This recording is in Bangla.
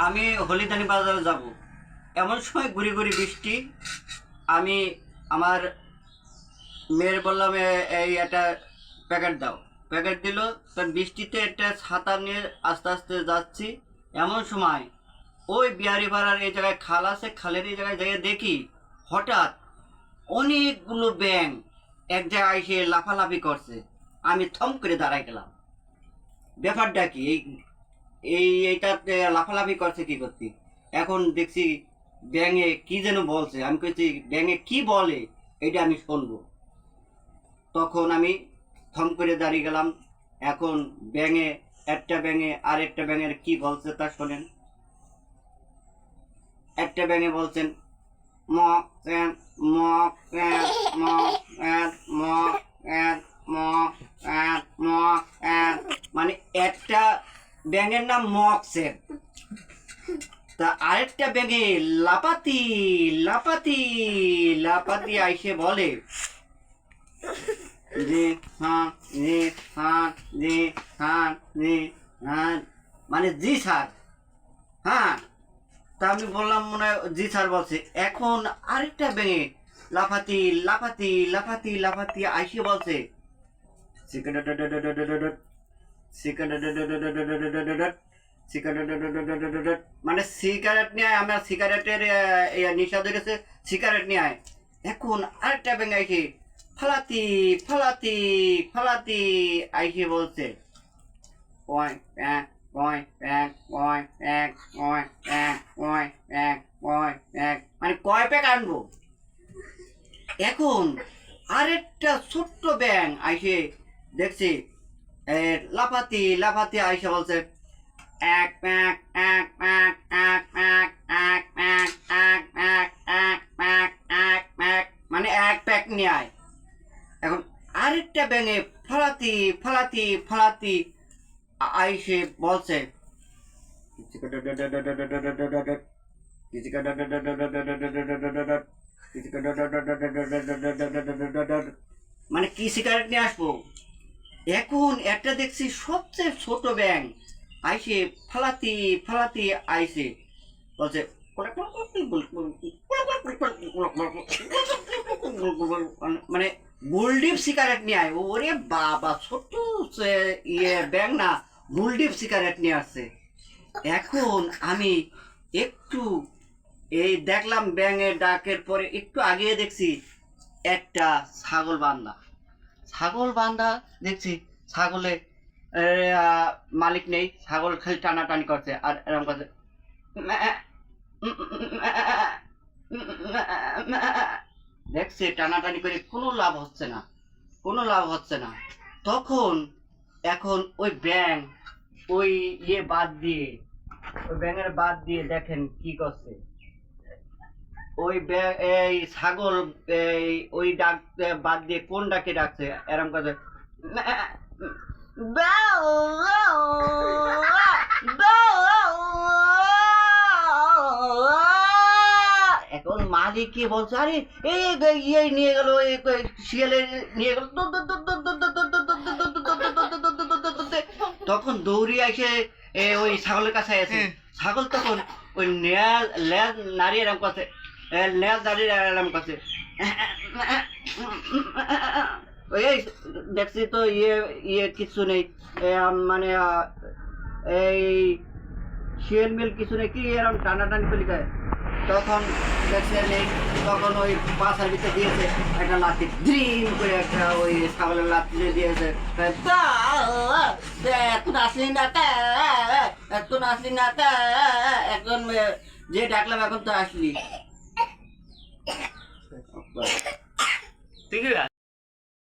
আমি হলিদানি বাজারে যাব, এমন সময় ঘুরি ঘুরি বৃষ্টি। আমি আমার মেয়ের বললাম এই একটা প্যাকেট দাও, প্যাকেট দিল। তার বৃষ্টিতে একটা ছাতা নিয়ে আস্তে আস্তে যাচ্ছি। এমন সময় ওই বিহারি পাড়ার এই জায়গায় খাল আছে, খালের এই জায়গায় জায়গায় দেখি হঠাৎ অনেকগুলো ব্যাঙ এক জায়গায় এসে লাফালাফি করছে। আমি থম করে দাঁড়াই গেলাম, ব্যাপারটা কি? এইটাতে লাফালাফি করছে কি করতে? এখন দেখছি ব্যাঙে কি যেন বলছে। আমি কইছি ব্যাঙে কি বলে এটা আমি শুনবো। তখন আমি থম করে দাঁড়িয়ে গেলাম। এখন একটা ব্যাঙে আরেকটা ব্যাঙের কি বলছে তা শোনেন। একটা ব্যাঙে বলছেন ম ম ম ম ম ম মানে একটা ব্যাঙের নাম মকসের। তা আরেকটা ব্যাঙে লাপাতি লাপাতি লাপাতি আইসে বলে যে হ্যাঁ জি হ্যাঁ জি হ্যাঁ জি হ্যাঁ, মানে জি স্যার। হ্যাঁ, তা আমি বললাম মনে হয় জি স্যার বলছে। এখন আরেকটা ব্যাঙে লাফাতি লাফাতি লাফাতি লাফাতি আইসে বলছে মানে সিগারেট নিয়ে আমরা সিগারেটের নেশা ধরেছে, সিগারেট নিয়ে আয়। এখন আরেকটা ব্যাঙে আইসে ফালাতি ফালাতি ফালাতি আইসে বলছে ওই এক ওই এক ওই এক ওই এক ওই এক ওই এক, মানে কয় প্যাক আনবো। এখন আরেকটা ছোট্ট ব্যাঙ আইসে দেখছি লাফাতি লাফাতি আইসে বলছে এক প্যাক এক প্যাক এক প্যাক এক প্যাক এক প্যাক এক প্যাক এক প্যাক, মানে এক প্যাক নিয়ে আয়। এখন আরেকটা ব্যাঙে ফালাতি ফালাতি ফালাতি আইসে বলছে মানে কি সিগারেট নিয়ে আসবো। এখন একটা দেখছি সবচেয়ে ছোট ব্যাঙ আইসে ফালাতি ফালাতি আইসে বলছে মানে গুলডিপ সিগারেট নিয়ে আয়। ওরে বাবা, ছোট্ট ব্যাঙ না, গুলডিপ সিগারেট নিয়ে আসছে। এখন আমি একটু এই দেখলাম ব্যাঙের ডাকের পরে একটু আগে দেখছি একটা ছাগল বান্ধা। ছাগল বান্ধা দেখছি ছাগলে মালিক নেই, ছাগল খালি টানাটানি করছে আর এরকম করছে। দেখছে টানাটানি করে কোনো লাভ হচ্ছে না, কোনো লাভ হচ্ছে না। তখন এখন ওই ব্যাঙ ওই বাদ দিয়ে, ওই ব্যাঙের বাদ দিয়ে দেখেন কি করছে। ওই এই ছাগল ওই ডাক বাদ দিয়ে কোন ডাকে ডাকছে এরকম করছে। এখন মালিক কি বলছে, আরে এই নিয়ে গেল, শিয়ালে নিয়ে গেল। তখন দৌড়িয়ে এসে ওই ছাগলের কাছে আছে। ছাগল তখন ওই লেজ নাড়িয়ে এরকম করছে, লেজ দাঁড়িয়ে এরকম করছে। এই দেখছি তো কিছু নেই, মানে এই শিয়াল মিল কিছু নেই, কি এরকম টানাটানি করে যায়। তখন দেখছে নেই, তখন ওই পাশার ভিতরে দিয়েছে একটা লাঠি, ড্রিম করে একটা ওই ছাগলের লাঠি দিয়েছে। এখন আসলি না, এখন আসলি না, এখন যে ডাকলাম এখন তো আসলি। ঠিক আছে।